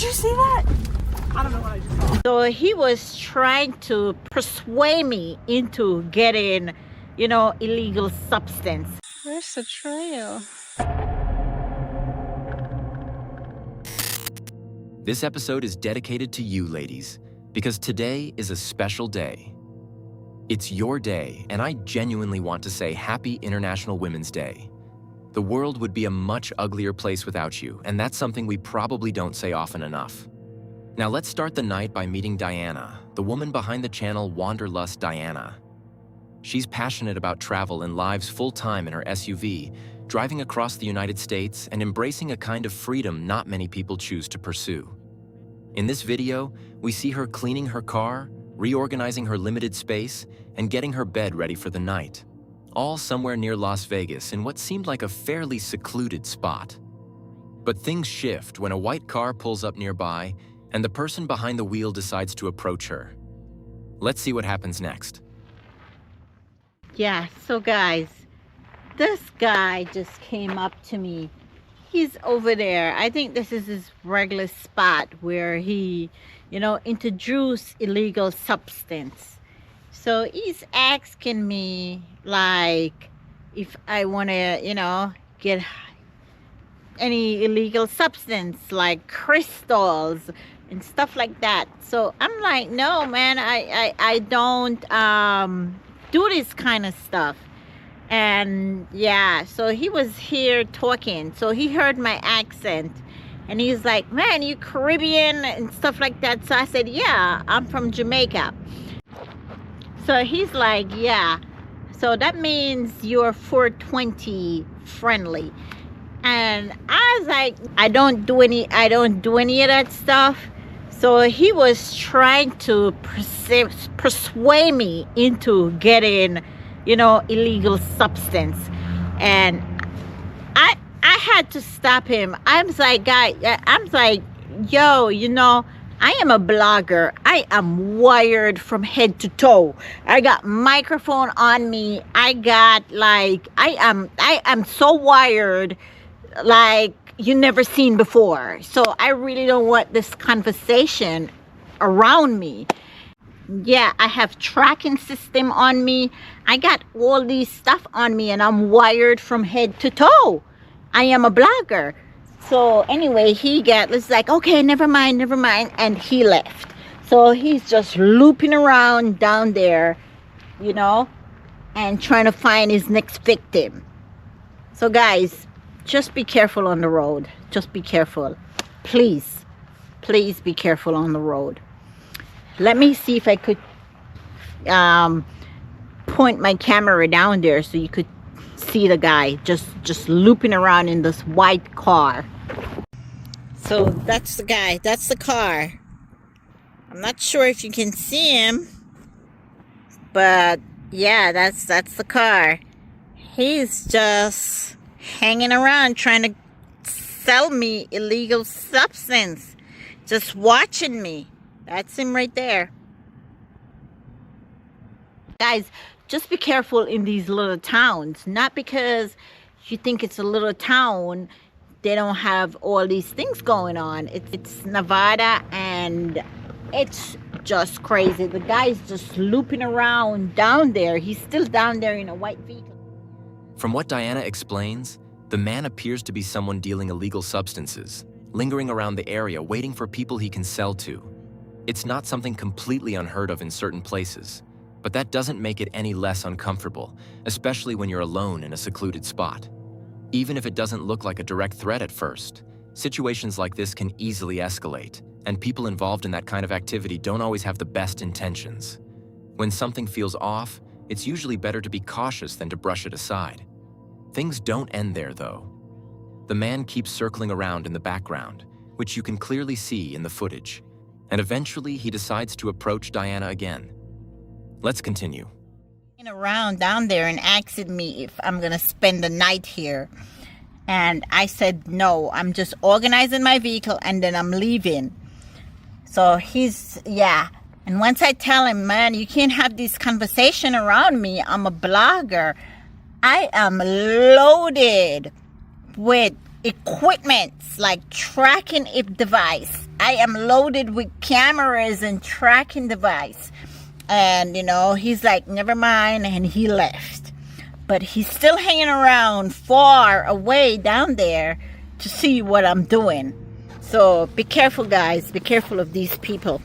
Did you see that? I don't know what I just saw. So he was trying to persuade me into getting, illegal substance. Where's the trail? This episode is dedicated to you, ladies, because today is a special day. It's your day, and I genuinely want to say Happy International Women's Day. The world would be a much uglier place without you, and that's something we probably don't say often enough. Now let's start the night by meeting Diana, the woman behind the channel Wanderlust Diana. She's passionate about travel and lives full-time in her SUV, driving across the United States and embracing a kind of freedom not many people choose to pursue. In this video, we see her cleaning her car, reorganizing her limited space, and getting her bed ready for the night, all somewhere near Las Vegas in what seemed like a fairly secluded spot. But things shift when a white car pulls up nearby and the person behind the wheel decides to approach her. Let's see what happens next. Yeah, so guys, this guy just came up to me. He's over there. I think this is his regular spot where he, introduced illegal substance. So he's asking me, like, if I want to, get any illegal substance, like crystals and stuff like that. So I'm like, no, man, I don't do this kind of stuff. And yeah, so he was here talking, so he heard my accent and he's like, man, you Caribbean and stuff like that. So I said, yeah, I'm from Jamaica. So he's like, yeah, so that means you're 420 friendly. And I was like, I don't do any of that stuff. So he was trying to persuade me into getting, illegal substance. And I had to stop him. I was like, yo, I am a blogger. I am wired from head to toe. I got microphone on me. I am so wired like you never seen before. So I really don't want this conversation around me. Yeah, I have tracking system on me. I got all these stuff on me and I'm wired from head to toe. I am a blogger. So anyway, it's like, okay, never mind. And he left. So he's just looping around down there, and trying to find his next victim. So guys, just be careful on the road. Just be careful. Please be careful on the road. Let me see if I could point my camera down there so you could see the guy just looping around in this white car. So that's the guy. That's the car. I'm not sure if you can see him, but yeah, that's the car. He's just hanging around trying to sell me illegal substance, just watching me. That's him right there. Guys, just be careful in these little towns. Not because you think it's a little town, they don't have all these things going on. It's Nevada and it's just crazy. The guy's just looping around down there. He's still down there in a white vehicle. From what Diana explains, the man appears to be someone dealing illegal substances, lingering around the area waiting for people he can sell to. It's not something completely unheard of in certain places, but that doesn't make it any less uncomfortable, especially when you're alone in a secluded spot. Even if it doesn't look like a direct threat at first, situations like this can easily escalate, and people involved in that kind of activity don't always have the best intentions. When something feels off, it's usually better to be cautious than to brush it aside. Things don't end there, though. The man keeps circling around in the background, which you can clearly see in the footage, and eventually he decides to approach Diana again. Let's continue. Around down there and asking me if I'm gonna spend the night here, and I said no, I'm just organizing my vehicle and then I'm leaving. So and once I tell him, man, you can't have this conversation around me, I'm a blogger, I am loaded with equipment like tracking device, I am loaded with cameras and tracking device. And, you know, he's like, never mind, and he left. But he's still hanging around far away down there to see what I'm doing. So be careful, guys. Be careful of these people.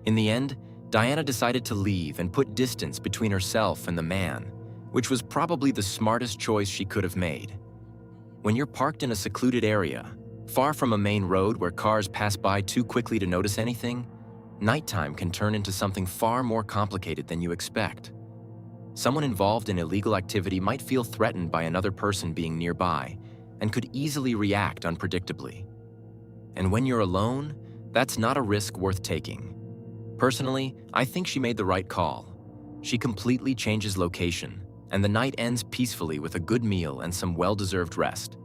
In the end, Diana decided to leave and put distance between herself and the man, which was probably the smartest choice she could have made. When you're parked in a secluded area, far from a main road where cars pass by too quickly to notice anything, nighttime can turn into something far more complicated than you expect. Someone involved in illegal activity might feel threatened by another person being nearby and could easily react unpredictably. And when you're alone, that's not a risk worth taking. Personally, I think she made the right call. She completely changes location, and the night ends peacefully with a good meal and some well-deserved rest.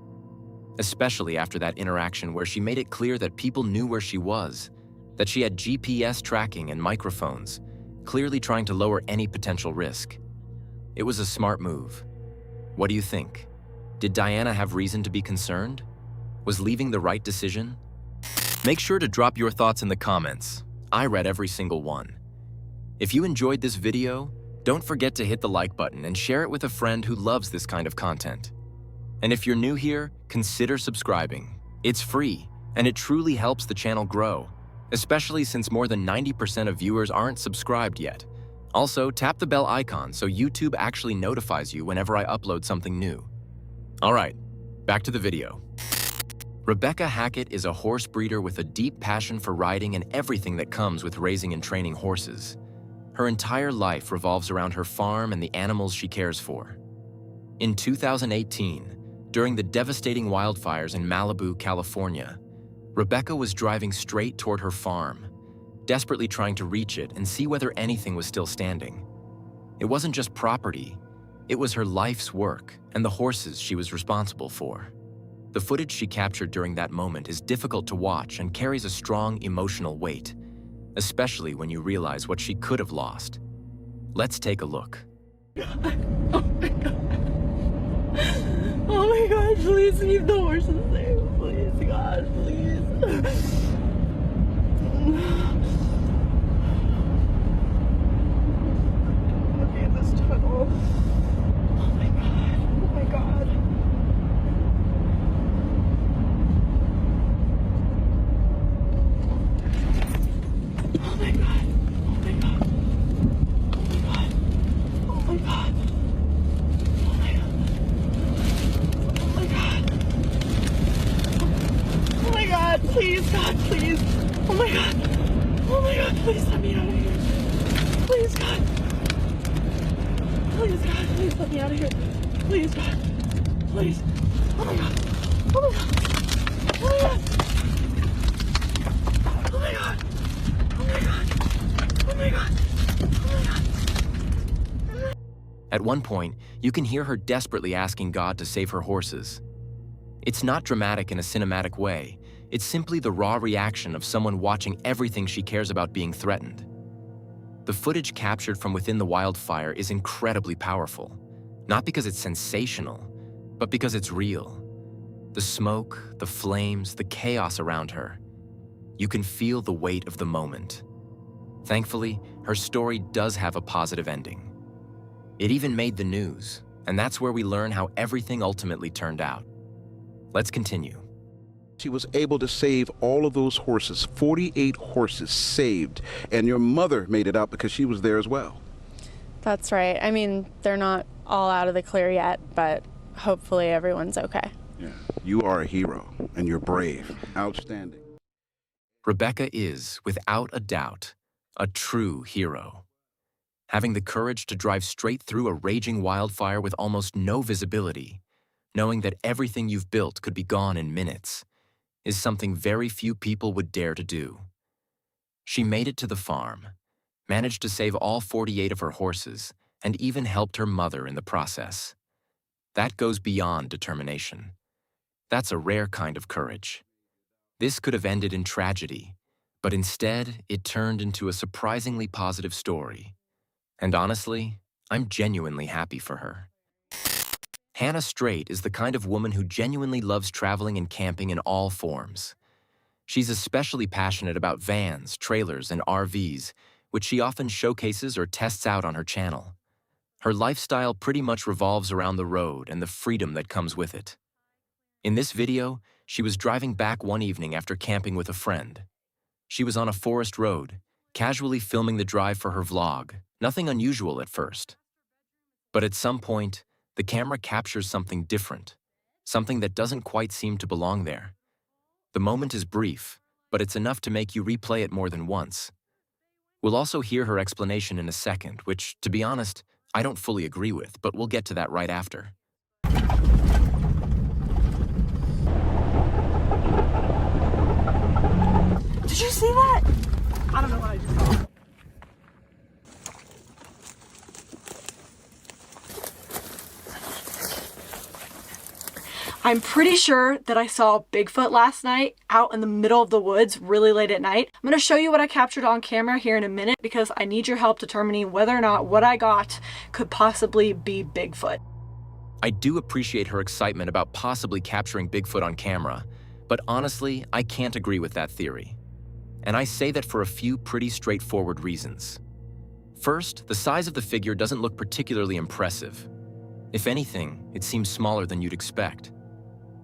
Especially after that interaction where she made it clear that people knew where she was, that she had GPS tracking and microphones, clearly trying to lower any potential risk. It was a smart move. What do you think? Did Diana have reason to be concerned? Was leaving the right decision? Make sure to drop your thoughts in the comments. I read every single one. If you enjoyed this video, don't forget to hit the like button and share it with a friend who loves this kind of content. And if you're new here, consider subscribing. It's free, and it truly helps the channel grow, especially since more than 90% of viewers aren't subscribed yet. Also, tap the bell icon so YouTube actually notifies you whenever I upload something new. All right, back to the video. Rebecca Hackett is a horse breeder with a deep passion for riding and everything that comes with raising and training horses. Her entire life revolves around her farm and the animals she cares for. In 2018, during the devastating wildfires in Malibu, California, Rebecca was driving straight toward her farm, desperately trying to reach it and see whether anything was still standing. It wasn't just property, it was her life's work and the horses she was responsible for. The footage she captured during that moment is difficult to watch and carries a strong emotional weight, especially when you realize what she could have lost. Let's take a look. Oh my god. Oh my god, please leave the horses safe. Please, God, please. Okay, this tunnel. Oh my god. Oh my god. Oh my god. Oh my god. Oh my god. Oh my god. Oh my god. Oh my god. Oh my god, please, God, please. Oh my god. Oh my god, please let me out of here. Please, God. Please, God, please let me out of here. Please, God. Please. Oh my god. Oh my god. Oh my god. Oh my god. Oh my god. Oh my god. Oh my god. At one point, you can hear her desperately asking God to save her horses. It's not dramatic in a cinematic way. It's simply the raw reaction of someone watching everything she cares about being threatened. The footage captured from within the wildfire is incredibly powerful, not because it's sensational, but because it's real. The smoke, the flames, the chaos around her. You can feel the weight of the moment. Thankfully, her story does have a positive ending. It even made the news, and that's where we learn how everything ultimately turned out. Let's continue. She was able to save all of those horses, 48 horses saved, and your mother made it out because she was there as well. That's right. I mean, they're not all out of the clear yet, but hopefully everyone's okay. Yeah. You are a hero, and you're brave. Outstanding. Rebecca is, without a doubt, a true hero. Having the courage to drive straight through a raging wildfire with almost no visibility, knowing that everything you've built could be gone in minutes, is something very few people would dare to do. She made it to the farm, managed to save all 48 of her horses, and even helped her mother in the process. That goes beyond determination. That's a rare kind of courage. This could have ended in tragedy, but instead it turned into a surprisingly positive story. And honestly, I'm genuinely happy for her. Hannah Straight is the kind of woman who genuinely loves traveling and camping in all forms. She's especially passionate about vans, trailers, and RVs, which she often showcases or tests out on her channel. Her lifestyle pretty much revolves around the road and the freedom that comes with it. In this video, she was driving back one evening after camping with a friend. She was on a forest road, casually filming the drive for her vlog, nothing unusual at first. But at some point, the camera captures something different, something that doesn't quite seem to belong there. The moment is brief, but it's enough to make you replay it more than once. We'll also hear her explanation in a second, which, to be honest, I don't fully agree with, but we'll get to that right after. Did you see that? I don't know what I just saw. I'm pretty sure that I saw Bigfoot last night out in the middle of the woods really late at night. I'm going to show you what I captured on camera here in a minute because I need your help determining whether or not what I got could possibly be Bigfoot. I do appreciate her excitement about possibly capturing Bigfoot on camera, but honestly, I can't agree with that theory. And I say that for a few pretty straightforward reasons. First, the size of the figure doesn't look particularly impressive. If anything, it seems smaller than you'd expect.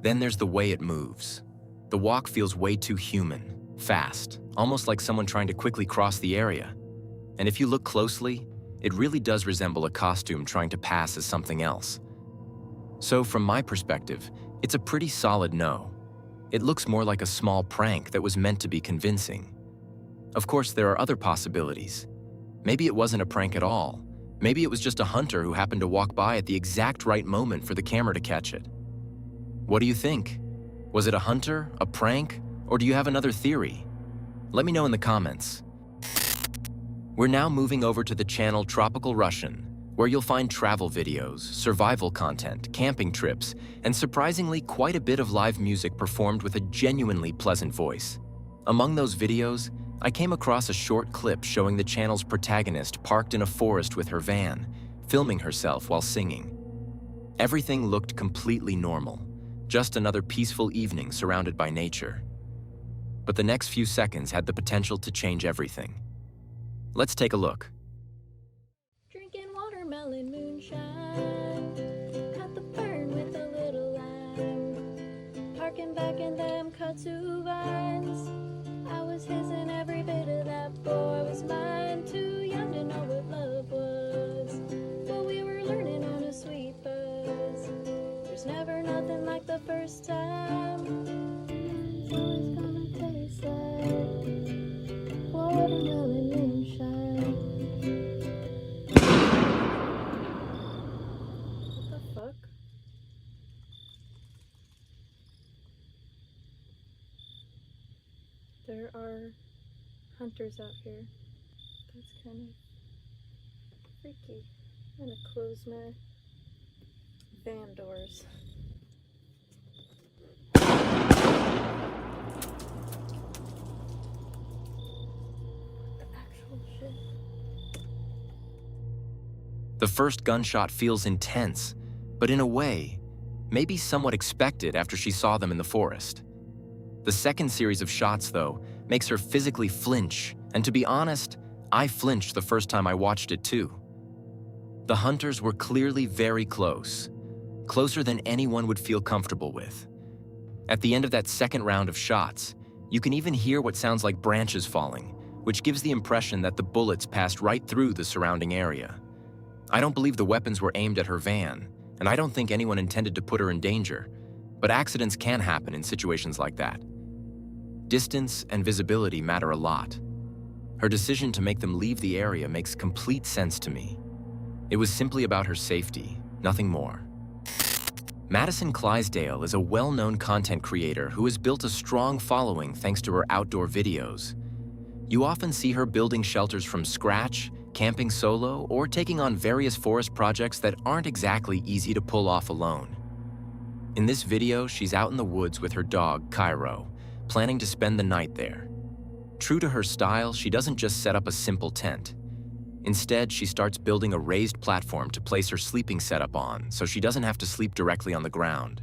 Then there's the way it moves. The walk feels way too human, fast, almost like someone trying to quickly cross the area. And if you look closely, it really does resemble a costume trying to pass as something else. So from my perspective, it's a pretty solid no. It looks more like a small prank that was meant to be convincing. Of course, there are other possibilities. Maybe it wasn't a prank at all. Maybe it was just a hunter who happened to walk by at the exact right moment for the camera to catch it. What do you think? Was it a hunter, a prank, or do you have another theory? Let me know in the comments. We're now moving over to the channel Tropical Russian, where you'll find travel videos, survival content, camping trips, and surprisingly quite a bit of live music performed with a genuinely pleasant voice. Among those videos, I came across a short clip showing the channel's protagonist parked in a forest with her van, filming herself while singing. Everything looked completely normal. Just another peaceful evening surrounded by nature. But the next few seconds had the potential to change everything. Let's take a look. Drinking watermelon moonshine at the burn with a little lime. Parking back in them kudzu vines. I was his and every bit of that boy was mine. Too young to know what love was, but we were learning on a sweet buzz. There's never nothing like the first time. It's always gonna taste like watermelon moonshine. What the fuck? There are hunters out here. That's kind of freaky. I'm gonna close my van doors. The actual shit. The first gunshot feels intense, but in a way, maybe somewhat expected after she saw them in the forest. The second series of shots, though, makes her physically flinch, and to be honest, I flinched the first time I watched it too. The hunters were clearly very close, closer than anyone would feel comfortable with. At the end of that second round of shots, you can even hear what sounds like branches falling, which gives the impression that the bullets passed right through the surrounding area. I don't believe the weapons were aimed at her van, and I don't think anyone intended to put her in danger, but accidents can happen in situations like that. Distance and visibility matter a lot. Her decision to make them leave the area makes complete sense to me. It was simply about her safety, nothing more. Madison Clydesdale is a well-known content creator who has built a strong following thanks to her outdoor videos. You often see her building shelters from scratch, camping solo, or taking on various forest projects that aren't exactly easy to pull off alone. In this video, she's out in the woods with her dog, Cairo, planning to spend the night there. True to her style, she doesn't just set up a simple tent. Instead, she starts building a raised platform to place her sleeping setup on so she doesn't have to sleep directly on the ground.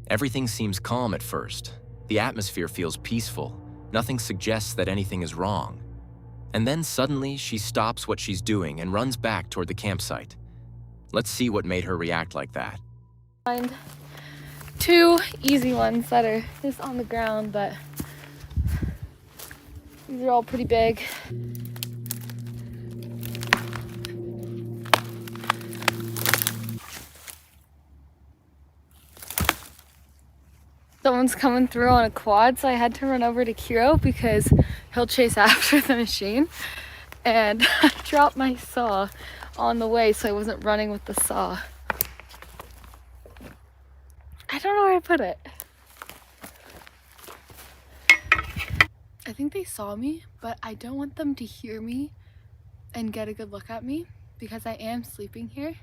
Everything seems calm at first, The atmosphere feels peaceful. Nothing suggests that anything is wrong. And then suddenly she stops what she's doing and runs back toward the campsite. Let's see what made her react like that. Find two easy ones that are just on the ground, but these are all pretty big. Someone's coming through on a quad, so I had to run over to Kiro because he'll chase after the machine. And I dropped my saw on the way, so I wasn't running with the saw. I don't know where I put it. I think they saw me, but I don't want them to hear me and get a good look at me because I am sleeping here.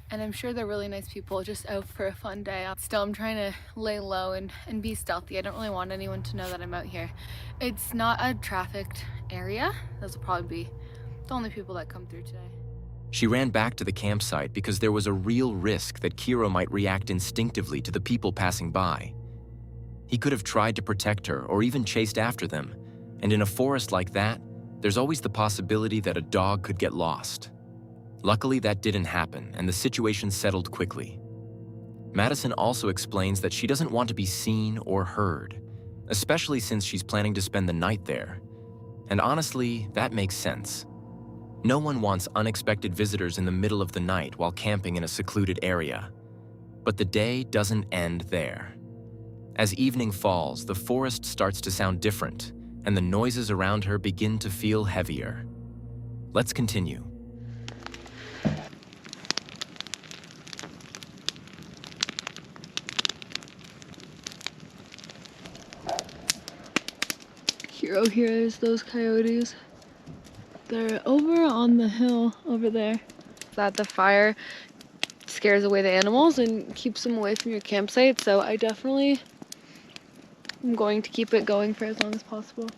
And I'm sure they're really nice people, just out for a fun day. Still, I'm trying to lay low and be stealthy. I don't really want anyone to know that I'm out here. It's not a trafficked area. Those will probably be the only people that come through today. She ran back to the campsite because there was a real risk that Kiro might react instinctively to the people passing by. He could have tried to protect her or even chased after them. And in a forest like that, there's always the possibility that a dog could get lost. Luckily, that didn't happen, and the situation settled quickly. Madison also explains that she doesn't want to be seen or heard, especially since she's planning to spend the night there. And honestly, that makes sense. No one wants unexpected visitors in the middle of the night while camping in a secluded area. But the day doesn't end there. As evening falls, the forest starts to sound different, and the noises around her begin to feel heavier. Let's continue. Kiro hears those coyotes. They're over on the hill over there. That the fire scares away the animals and keeps them away from your campsite, so I definitely am going to keep it going for as long as possible.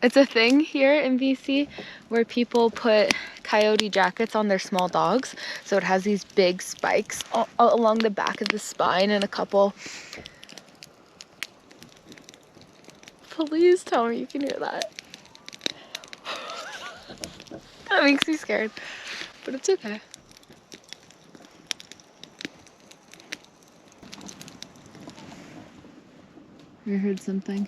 It's a thing here in BC where people put coyote jackets on their small dogs, so it has these big spikes along the back of the spine and a couple. Please tell me you can hear that. That makes me scared, but it's okay. I heard something.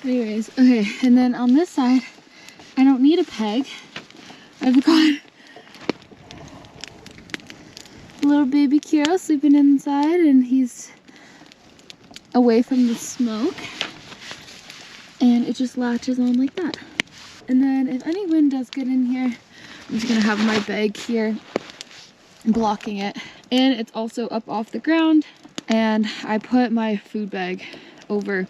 Anyways, okay, and then on this side, I don't need a peg. I've got little baby Kiro sleeping inside, and he's away from the smoke, and it just latches on like that. And then if any wind does get in here, I'm just gonna have my bag here blocking it. And it's also up off the ground, and I put my food bag over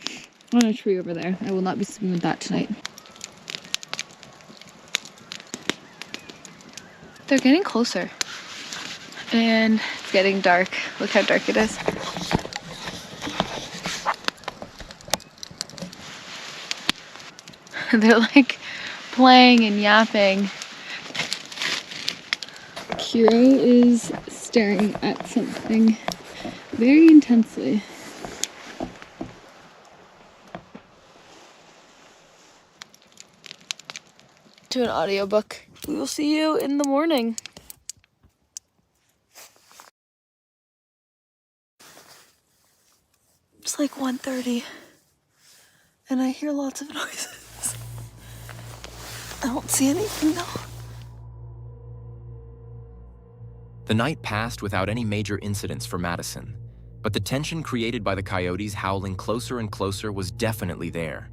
on a tree over there. I will not be sleeping with that tonight. They're getting closer. And it's getting dark. Look how dark it is. They're like playing and yapping. Kiro is staring at something very intensely. To an audiobook. We will see you in the morning. It's like 1:30 and I hear lots of noises. I don't see anything though. The night passed without any major incidents for Madison, but the tension created by the coyotes howling closer and closer was definitely there.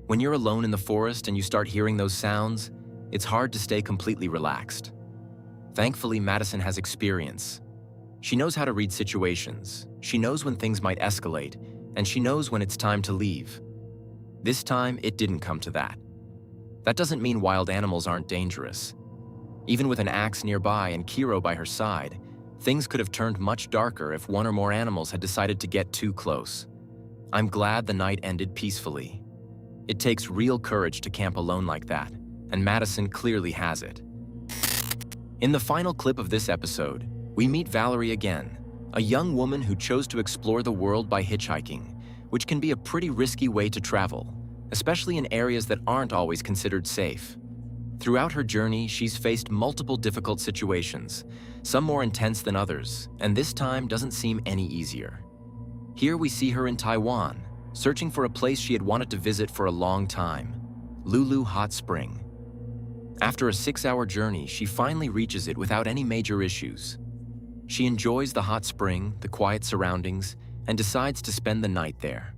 When you're alone in the forest and you start hearing those sounds, it's hard to stay completely relaxed. Thankfully, Madison has experience. She knows how to read situations, she knows when things might escalate, and she knows when it's time to leave. This time, it didn't come to that. That doesn't mean wild animals aren't dangerous. Even with an axe nearby and Kiro by her side, things could have turned much darker if one or more animals had decided to get too close. I'm glad the night ended peacefully. It takes real courage to camp alone like that, and Madison clearly has it. In the final clip of this episode, we meet Valerie again, a young woman who chose to explore the world by hitchhiking, which can be a pretty risky way to travel, especially in areas that aren't always considered safe. Throughout her journey, she's faced multiple difficult situations, some more intense than others, and this time doesn't seem any easier. Here we see her in Taiwan, searching for a place she had wanted to visit for a long time, Lulu Hot Spring. After a 6-hour journey, she finally reaches it without any major issues. She enjoys the hot spring, the quiet surroundings, and decides to spend the night there.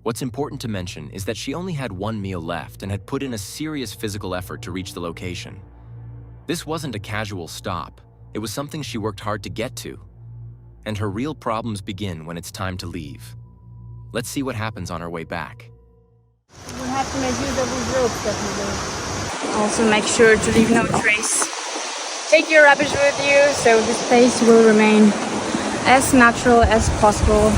What's important to mention is that she only had one meal left and had put in a serious physical effort to reach the location. This wasn't a casual stop, it was something she worked hard to get to. And her real problems begin when it's time to leave. Let's see what happens on her way back. We have to make use of these ropes, definitely. Also make sure to leave no trace. Take your rubbish with you, so the space will remain as natural as possible.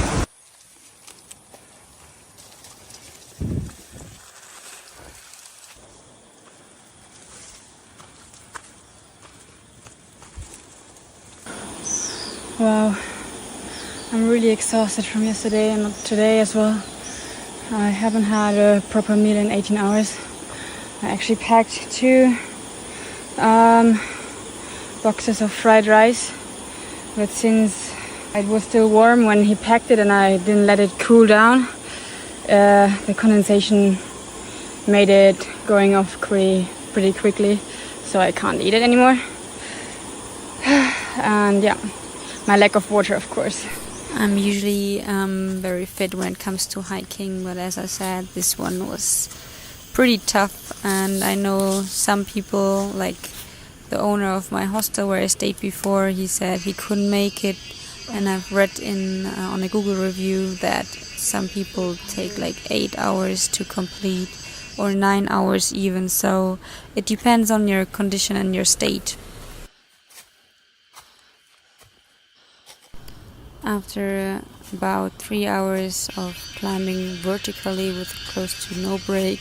Wow, I'm really exhausted from yesterday and today as well. I haven't had a proper meal in 18 hours. I actually packed 2 boxes of fried rice, but since it was still warm when he packed it and I didn't let it cool down, the condensation made it going off pretty quickly, so I can't eat it anymore. And yeah, my lack of water, of course. I'm usually very fit when it comes to hiking, but as I said, this one was pretty tough, and I know some people, like the owner of my hostel where I stayed before, he said he couldn't make it, and I've read on a Google review that some people take like 8 hours to complete, or 9 hours even, so it depends on your condition and your state. After about 3 hours of climbing vertically with close to no break,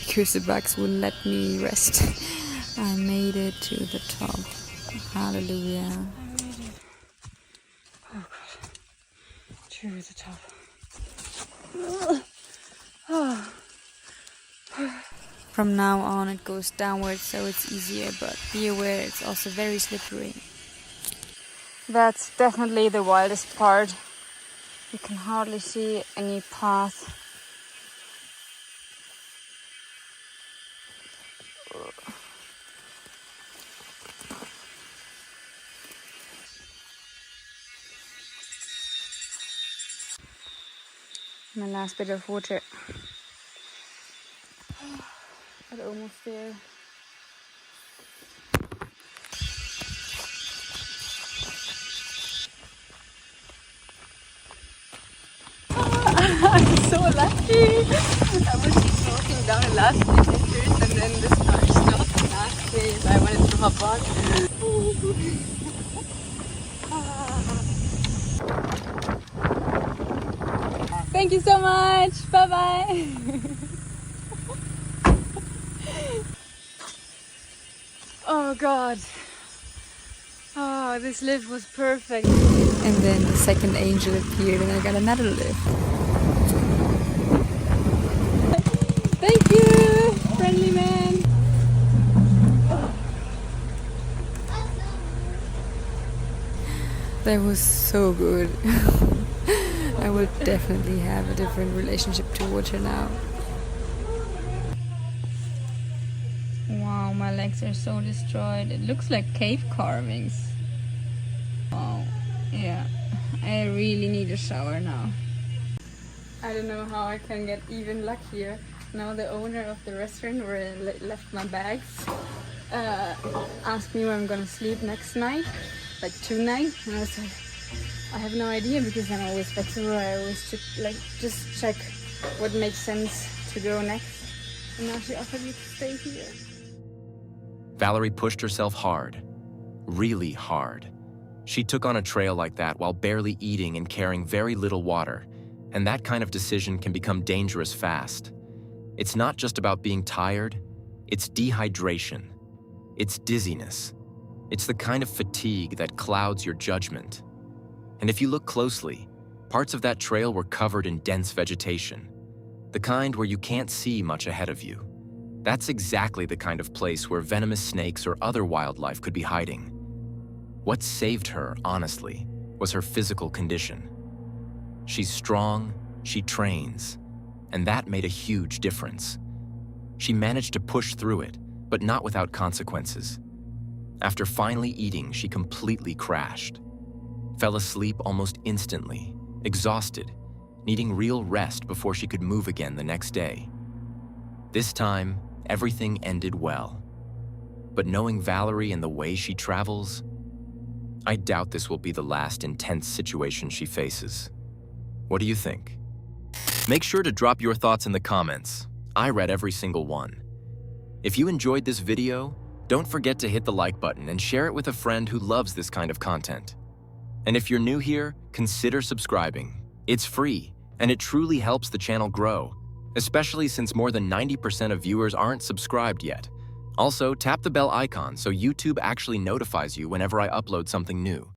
because the bugs wouldn't let me rest, I made it to the top. Hallelujah. I made it. Oh God. To the top. From now on it goes downwards, so it's easier, but be aware it's also very slippery. That's definitely the wildest part. You can hardly see any path. My last bit of water. But almost there. I'm so lucky. I was just walking down the last few meters and then the car stopped and asked me if I wanted to hop on. Thank you so much. Bye bye. Oh God. Oh, this lift was perfect. And then the second angel appeared and I got another lift. Thank you, friendly man. That was so good. I will definitely have a different relationship to water now. Wow, my legs are so destroyed. It looks like cave carvings. Oh, yeah. I really need a shower now. I don't know how I can get even luckier. Now the owner of the restaurant where I left my bags asked me where I'm gonna sleep next night, like tonight, and I was like, I have no idea because I'm always flexible. I always just check what makes sense to go next. And now she offered me to stay here. Valerie pushed herself hard, really hard. She took on a trail like that while barely eating and carrying very little water, and that kind of decision can become dangerous fast. It's not just about being tired, It's dehydration. It's dizziness. It's the kind of fatigue that clouds your judgment. And if you look closely, parts of that trail were covered in dense vegetation, the kind where you can't see much ahead of you. That's exactly the kind of place where venomous snakes or other wildlife could be hiding. What saved her, honestly, was her physical condition. She's strong, she trains, and that made a huge difference. She managed to push through it, but not without consequences. After finally eating, she completely crashed. Fell asleep almost instantly, exhausted, needing real rest before she could move again the next day. This time, everything ended well. But knowing Valerie and the way she travels, I doubt this will be the last intense situation she faces. What do you think? Make sure to drop your thoughts in the comments. I read every single one. If you enjoyed this video, don't forget to hit the like button and share it with a friend who loves this kind of content. And if you're new here, consider subscribing. It's free, and it truly helps the channel grow, especially since more than 90% of viewers aren't subscribed yet. Also, tap the bell icon so YouTube actually notifies you whenever I upload something new.